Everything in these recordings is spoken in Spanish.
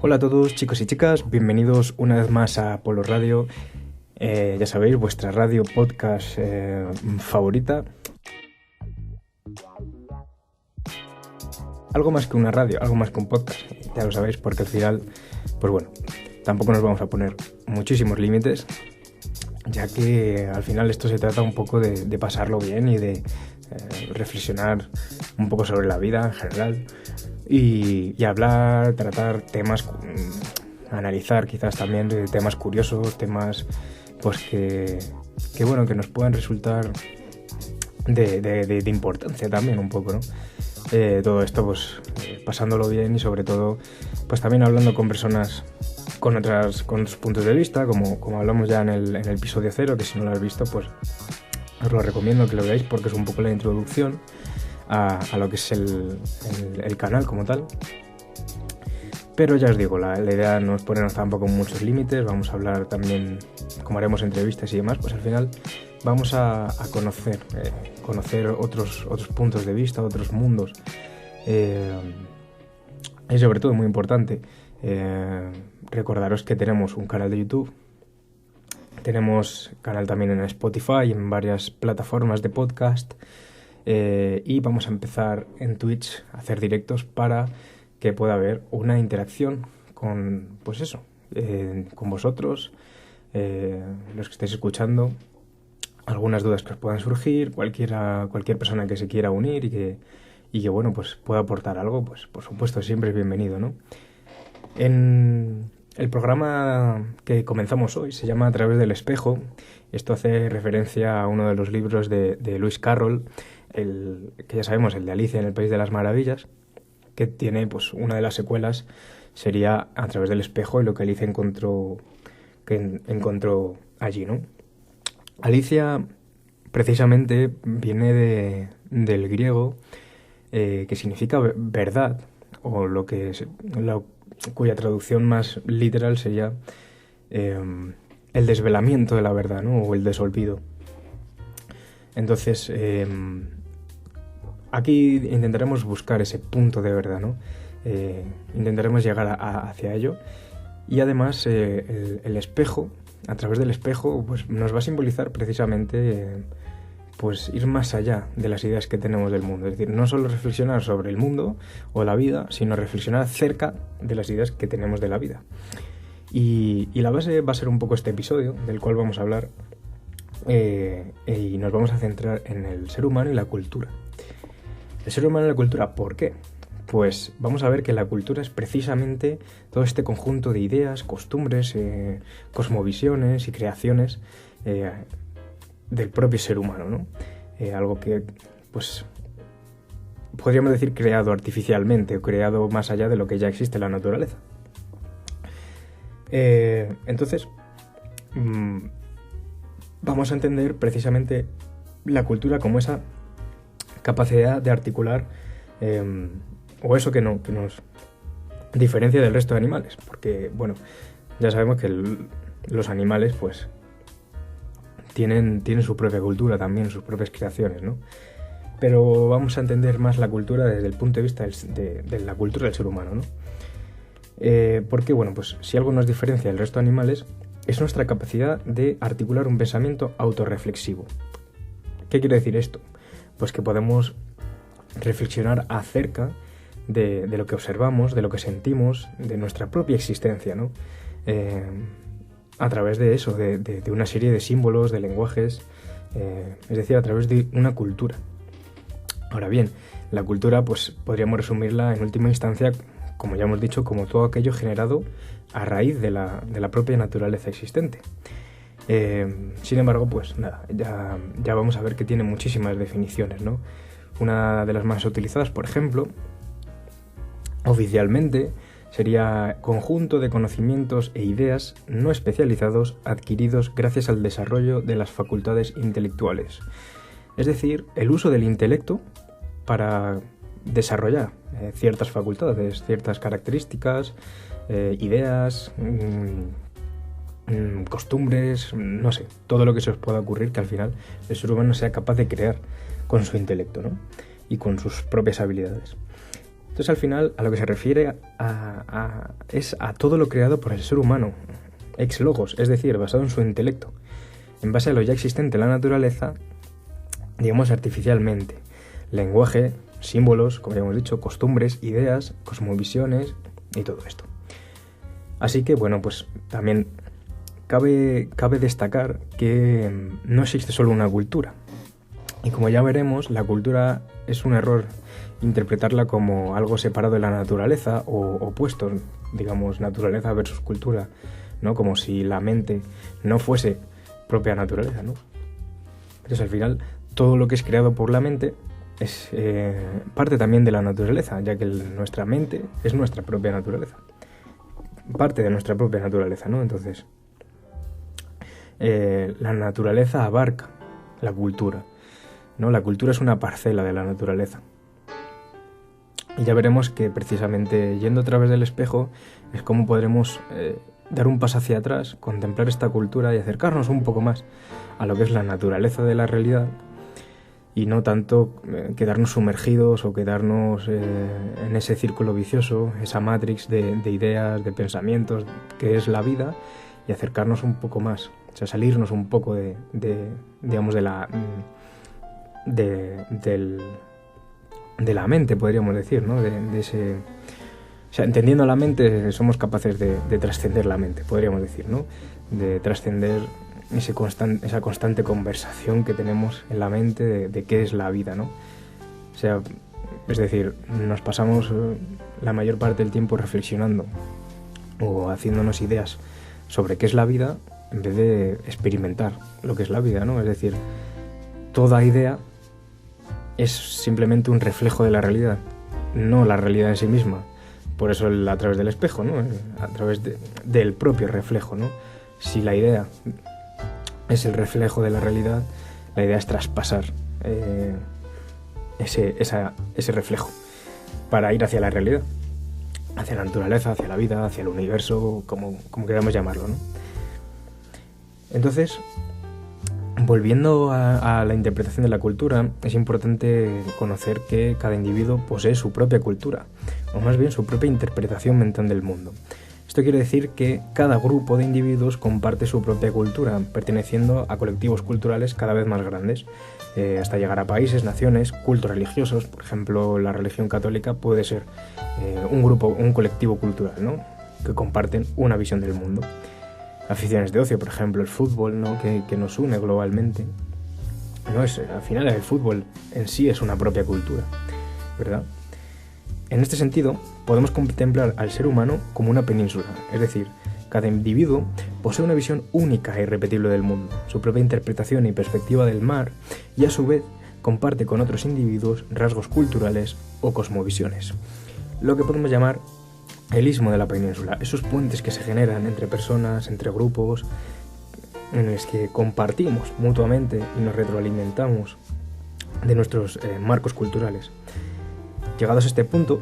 Hola a todos, chicos y chicas, bienvenidos una vez más a Polo Radio. Ya sabéis, vuestra radio podcast favorita. Algo más que una radio, algo más que un podcast, ya lo sabéis, porque al final, pues bueno, tampoco nos vamos a poner muchísimos límites, ya que al final esto se trata un poco de pasarlo bien y de reflexionar un poco sobre la vida en general y hablar, tratar temas, analizar quizás también de temas curiosos, temas pues que bueno, que nos puedan resultar de importancia también un poco, ¿no? Todo esto pues pasándolo bien y sobre todo pues también hablando con personas con otros puntos de vista, como hablamos ya en el episodio 0, que si no lo has visto pues os lo recomiendo que lo veáis porque es un poco la introducción a lo que es el canal como tal. Pero ya os digo, la idea no es ponernos tampoco muchos límites, vamos a hablar también, como haremos entrevistas y demás, pues al final vamos a conocer otros puntos de vista, otros mundos. Y sobre todo, muy importante, recordaros que tenemos un canal de YouTube, tenemos canal también en Spotify, en varias plataformas de podcast, y vamos a empezar en Twitch a hacer directos para que pueda haber una interacción con, pues eso, con vosotros, los que estáis escuchando, algunas dudas que os puedan surgir, cualquier persona que se quiera unir y que bueno, pues pueda aportar algo, pues por supuesto siempre es bienvenido, ¿no? En el programa que comenzamos hoy se llama A través del espejo. Esto hace referencia a uno de los libros de Lewis Carroll, que ya sabemos, el de Alicia en el País de las Maravillas, que tiene pues una de las secuelas sería A través del espejo y lo que Alicia encontró allí, ¿no? Alicia precisamente viene del griego, que significa verdad, o cuya traducción más literal sería el desvelamiento de la verdad, ¿no? O el desolvido. Entonces, aquí intentaremos buscar ese punto de verdad, ¿no? Intentaremos llegar hacia ello. Y además, el espejo, a través del espejo, pues nos va a simbolizar precisamente pues ir más allá de las ideas que tenemos del mundo. Es decir, no solo reflexionar sobre el mundo o la vida, sino reflexionar acerca de las ideas que tenemos de la vida. Y la base va a ser un poco este episodio, del cual vamos a hablar, y nos vamos a centrar en el ser humano y la cultura. El ser humano y la cultura, ¿por qué? Pues vamos a ver que la cultura es precisamente todo este conjunto de ideas, costumbres, cosmovisiones y creaciones del propio ser humano, ¿no? Algo que, pues, podríamos decir creado artificialmente o creado más allá de lo que ya existe en la naturaleza. Entonces, vamos a entender precisamente la cultura como esa capacidad de articular o eso que nos diferencia del resto de animales, porque bueno, ya sabemos que los animales pues tienen su propia cultura también, sus propias creaciones, ¿no? Pero vamos a entender más la cultura desde el punto de vista de la cultura del ser humano, ¿no? Porque bueno, pues si algo nos diferencia del resto de animales es nuestra capacidad de articular un pensamiento autorreflexivo. ¿Qué quiere decir esto? Pues que podemos reflexionar acerca de lo que observamos, de lo que sentimos, de nuestra propia existencia, ¿no? A través de eso, de una serie de símbolos, de lenguajes, es decir, a través de una cultura. Ahora bien, la cultura, pues podríamos resumirla en última instancia, como ya hemos dicho, como todo aquello generado a raíz de la propia naturaleza existente. Sin embargo, pues nada, ya vamos a ver que tiene muchísimas definiciones, ¿no? Una de las más utilizadas, por ejemplo, oficialmente, sería conjunto de conocimientos e ideas no especializados adquiridos gracias al desarrollo de las facultades intelectuales. Es decir, el uso del intelecto para desarrollar ciertas facultades, ciertas características, ideas, costumbres, no sé, todo lo que se os pueda ocurrir que al final el ser humano sea capaz de crear con su intelecto, ¿no? Y con sus propias habilidades. Entonces, al final, a lo que se refiere es a todo lo creado por el ser humano, ex logos, es decir, basado en su intelecto, en base a lo ya existente en la naturaleza, digamos artificialmente. Lenguaje, símbolos, como ya hemos dicho, costumbres, ideas, cosmovisiones y todo esto. Así que, bueno, pues también cabe destacar que no existe solo una cultura. Y como ya veremos, la cultura es un error interpretarla como algo separado de la naturaleza o opuesto, digamos, naturaleza versus cultura, ¿no? Como si la mente no fuese propia naturaleza, ¿no? Entonces, al final, todo lo que es creado por la mente es parte también de la naturaleza, ya que nuestra mente es nuestra propia naturaleza. Parte de nuestra propia naturaleza, ¿no? Entonces, la naturaleza abarca la cultura, ¿no? La cultura es una parcela de la naturaleza. Y ya veremos que precisamente yendo a través del espejo es como podremos dar un paso hacia atrás, contemplar esta cultura y acercarnos un poco más a lo que es la naturaleza de la realidad y no tanto quedarnos sumergidos o quedarnos en ese círculo vicioso, esa matrix de ideas, de pensamientos que es la vida, y acercarnos un poco más, o sea, salirnos un poco digamos, de la mente, podríamos decir, ¿no? De ese, o sea, entendiendo la mente somos capaces de trascender la mente, podríamos decir, ¿no? De trascender esa constante conversación que tenemos en la mente de qué es la vida, ¿no? O sea, es decir, nos pasamos la mayor parte del tiempo reflexionando o haciéndonos ideas sobre qué es la vida en vez de experimentar lo que es la vida, ¿no? Es decir, toda idea es simplemente un reflejo de la realidad, no la realidad en sí misma. Por eso a través del espejo, ¿no? A través del propio reflejo, ¿no? Si la idea es el reflejo de la realidad, la idea es traspasar ese reflejo para ir hacia la realidad, hacia la naturaleza, hacia la vida, hacia el universo, como queramos llamarlo, ¿no? Entonces, volviendo a la interpretación de la cultura, es importante conocer que cada individuo posee su propia cultura, o más bien su propia interpretación mental del mundo. Esto quiere decir que cada grupo de individuos comparte su propia cultura, perteneciendo a colectivos culturales cada vez más grandes, hasta llegar a países, naciones, cultos religiosos. Por ejemplo, la religión católica puede ser un colectivo cultural, ¿no? Que comparten una visión del mundo. Aficiones de ocio, por ejemplo, el fútbol, ¿no? que nos une globalmente. Al final el fútbol en sí es una propia cultura, ¿verdad? En este sentido, podemos contemplar al ser humano como una península, es decir, cada individuo posee una visión única e irrepetible del mundo, su propia interpretación y perspectiva del mar, y a su vez comparte con otros individuos rasgos culturales o cosmovisiones. Lo que podemos llamar el istmo de la península, esos puentes que se generan entre personas, entre grupos, en los que compartimos mutuamente y nos retroalimentamos de nuestros marcos culturales. Llegados a este punto,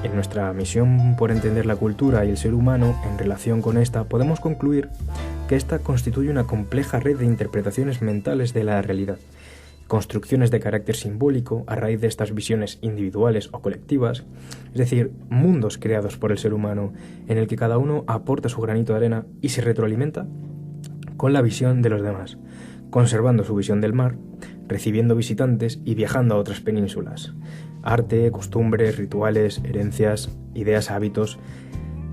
en nuestra misión por entender la cultura y el ser humano en relación con esta, podemos concluir que esta constituye una compleja red de interpretaciones mentales de la realidad, construcciones de carácter simbólico a raíz de estas visiones individuales o colectivas, es decir, mundos creados por el ser humano en el que cada uno aporta su granito de arena y se retroalimenta con la visión de los demás, conservando su visión del mar, recibiendo visitantes y viajando a otras penínsulas. Arte, costumbres, rituales, herencias, ideas, hábitos,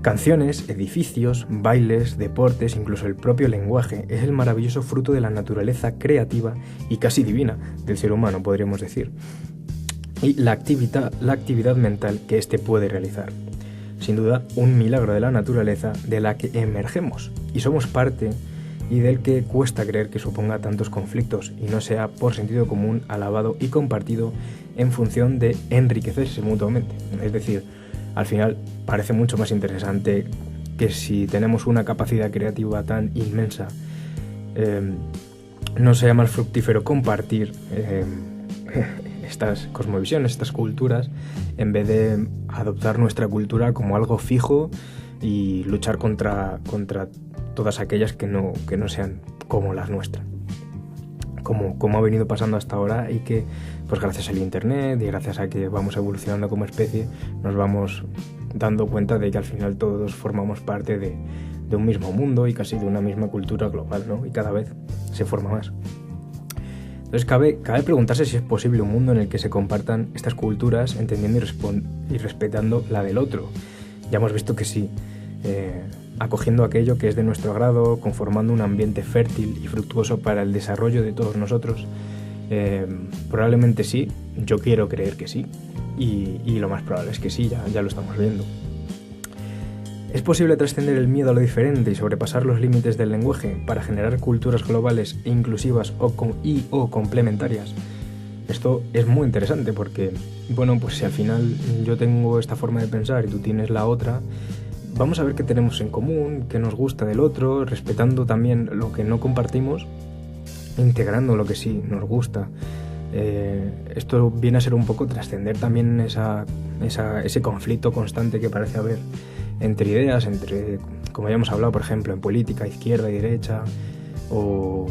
canciones, edificios, bailes, deportes, incluso el propio lenguaje, es el maravilloso fruto de la naturaleza creativa y casi divina del ser humano, podríamos decir, y la actividad mental que éste puede realizar. Sin duda, un milagro de la naturaleza de la que emergemos y somos parte, y del que cuesta creer que suponga tantos conflictos y no sea por sentido común alabado y compartido en función de enriquecerse mutuamente. Es decir, al final parece mucho más interesante que si tenemos una capacidad creativa tan inmensa, no sea más fructífero compartir estas cosmovisiones, estas culturas, en vez de adoptar nuestra cultura como algo fijo y luchar contra todas aquellas que no sean como las nuestras. como ha venido pasando hasta ahora, y que pues gracias al internet y gracias a que vamos evolucionando como especie nos vamos dando cuenta de que al final todos formamos parte de un mismo mundo y casi de una misma cultura global, ¿no? Y cada vez se forma más. Entonces cabe preguntarse si es posible un mundo en el que se compartan estas culturas entendiendo y respetando la del otro. Ya hemos visto que sí, acogiendo aquello que es de nuestro agrado, conformando un ambiente fértil y fructuoso para el desarrollo de todos nosotros. Probablemente sí, yo quiero creer que sí, y lo más probable es que sí, ya lo estamos viendo. ¿Es posible trascender el miedo a lo diferente y sobrepasar los límites del lenguaje para generar culturas globales e inclusivas o complementarias? Esto es muy interesante porque, bueno, pues si al final yo tengo esta forma de pensar y tú tienes la otra, vamos a ver qué tenemos en común, qué nos gusta del otro, respetando también lo que no compartimos, integrando lo que sí nos gusta. Esto viene a ser un poco trascender también ese conflicto constante que parece haber entre ideas, como ya hemos hablado, por ejemplo, en política, izquierda y derecha, o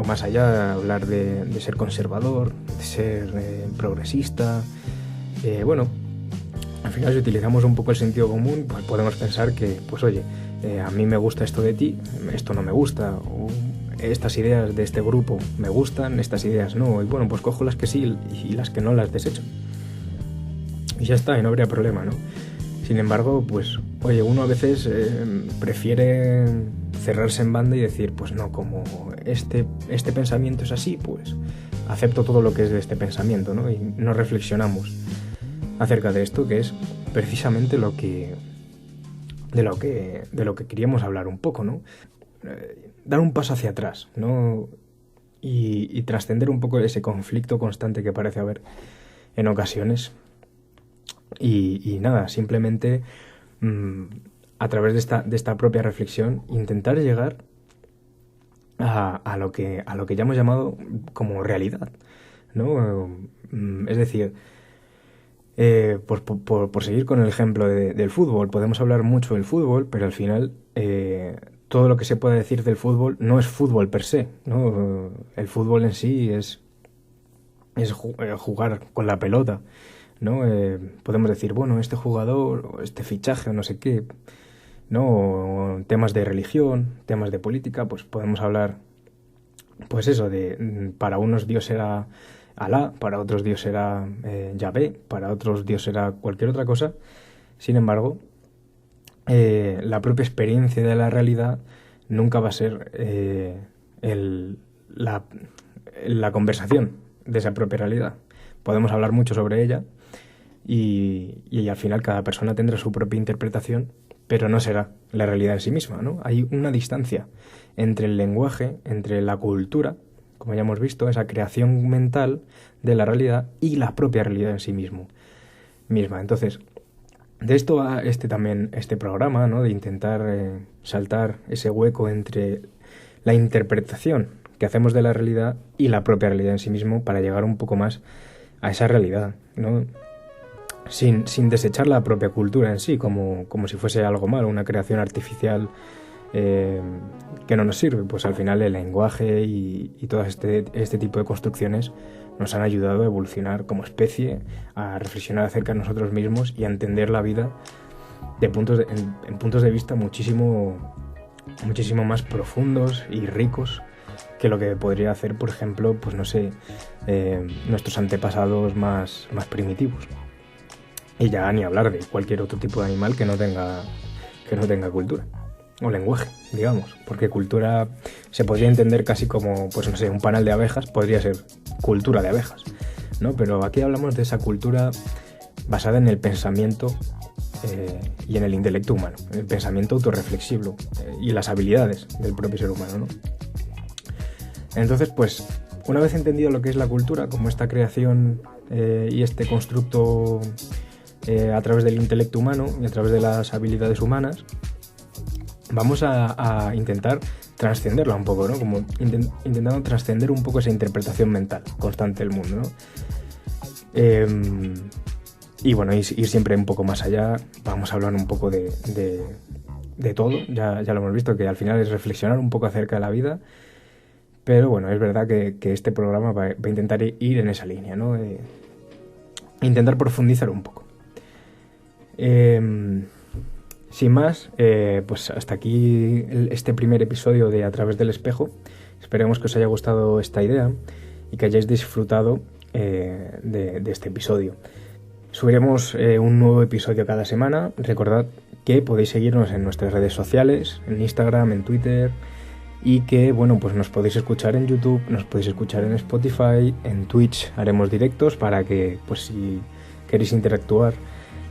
más allá, hablar de ser conservador, de ser progresista. Bueno, al final si utilizamos un poco el sentido común, pues podemos pensar que, pues oye, a mí me gusta esto de ti, esto no me gusta, o estas ideas de este grupo me gustan, estas ideas no, y bueno, pues cojo las que sí y las que no las desecho. Y ya está, y no habría problema, ¿no? Sin embargo, pues, oye, uno a veces prefiere cerrarse en banda y decir, pues no, como este pensamiento es así, pues acepto todo lo que es de este pensamiento, ¿no? Y no reflexionamos acerca de esto, que es precisamente de lo que queríamos hablar un poco, ¿no? Dar un paso hacia atrás, ¿no? Y trascender un poco ese conflicto constante que parece haber en ocasiones. Y nada, simplemente a través de esta propia reflexión intentar llegar a lo que ya hemos llamado como realidad, ¿no? Es decir, por seguir con el ejemplo del fútbol, podemos hablar mucho del fútbol, pero al final todo lo que se puede decir del fútbol no es fútbol per se, ¿no? El fútbol en sí es jugar con la pelota, ¿no? Podemos decir, bueno, este jugador, o este fichaje, o no sé qué, ¿no? O temas de religión, temas de política, pues podemos hablar, pues eso, para unos Dios era Alá, para otros Dios era Yahvé, para otros Dios era cualquier otra cosa. Sin embargo, la propia experiencia de la realidad nunca va a ser la conversación de esa propia realidad. Podemos hablar mucho sobre ella y al final cada persona tendrá su propia interpretación, pero no será la realidad en sí misma, ¿no? Hay una distancia entre el lenguaje, entre la cultura, como ya hemos visto, esa creación mental de la realidad y la propia realidad en sí misma. Entonces, de esto va este programa, ¿no? De intentar saltar ese hueco entre la interpretación que hacemos de la realidad y la propia realidad en sí mismo para llegar un poco más a esa realidad, ¿no? Sin desechar la propia cultura en sí, como si fuese algo malo, una creación artificial que no nos sirve. Pues al final el lenguaje y todo este tipo de construcciones nos han ayudado a evolucionar como especie, a reflexionar acerca de nosotros mismos y a entender la vida en puntos de vista muchísimo más profundos y ricos que lo que podría hacer, por ejemplo, pues no sé, nuestros antepasados más primitivos. Y ya ni hablar de cualquier otro tipo de animal que no tenga cultura o lenguaje, digamos, porque cultura se podría entender casi como, pues no sé, un panal de abejas podría ser cultura de abejas, ¿no? Pero aquí hablamos de esa cultura basada en el pensamiento y en el intelecto humano, el pensamiento autorreflexivo y las habilidades del propio ser humano, ¿no? Entonces, pues, una vez entendido lo que es la cultura, como esta creación y este constructo a través del intelecto humano y a través de las habilidades humanas, vamos a intentar trascenderla un poco, ¿no? Como intentando trascender un poco esa interpretación mental constante del mundo, ¿no? Y bueno, ir siempre un poco más allá. Vamos a hablar un poco de todo. Ya lo hemos visto, que al final es reflexionar un poco acerca de la vida, Pero bueno, es verdad que este programa va a intentar ir en esa línea, ¿no? Intentar profundizar un poco. Sin más, pues hasta aquí este primer episodio de A través del espejo. Esperemos que os haya gustado esta idea y que hayáis disfrutado de este episodio. Subiremos un nuevo episodio cada semana. Recordad que podéis seguirnos en nuestras redes sociales, en Instagram, en Twitter, y que, bueno, pues nos podéis escuchar en YouTube, nos podéis escuchar en Spotify, en Twitch haremos directos para que, pues si queréis interactuar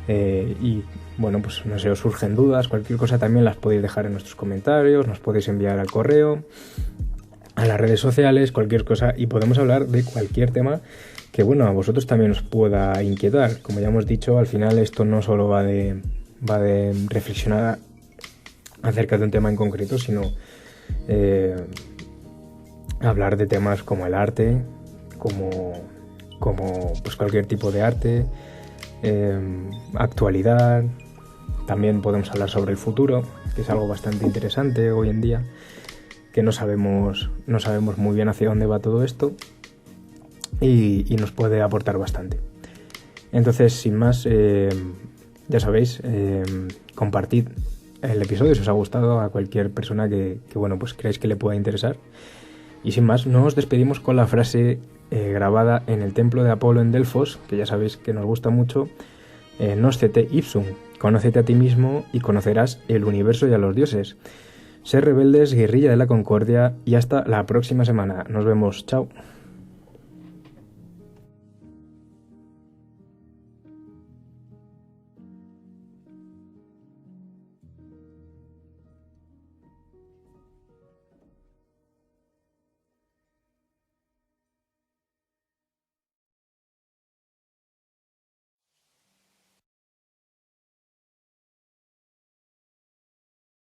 y, bueno, pues no sé, os surgen dudas, cualquier cosa también las podéis dejar en nuestros comentarios, nos podéis enviar al correo, a las redes sociales, cualquier cosa, y podemos hablar de cualquier tema que, bueno, a vosotros también os pueda inquietar. Como ya hemos dicho, al final esto no solo va de reflexionar acerca de un tema en concreto, sino hablar de temas como el arte, como pues cualquier tipo de arte, actualidad. También podemos hablar sobre el futuro, que es algo bastante interesante hoy en día, que no sabemos muy bien hacia dónde va todo esto y nos puede aportar bastante. Entonces, sin más, ya sabéis, compartid el episodio si os ha gustado a cualquier persona que bueno, pues creáis que le pueda interesar. Y sin más, nos despedimos con la frase grabada en el templo de Apolo en Delfos, que ya sabéis que nos gusta mucho: Noscete ipsum, conócete a ti mismo y conocerás el universo y a los dioses. Ser rebeldes, guerrilla de la concordia, y hasta la próxima semana. Nos vemos, chao.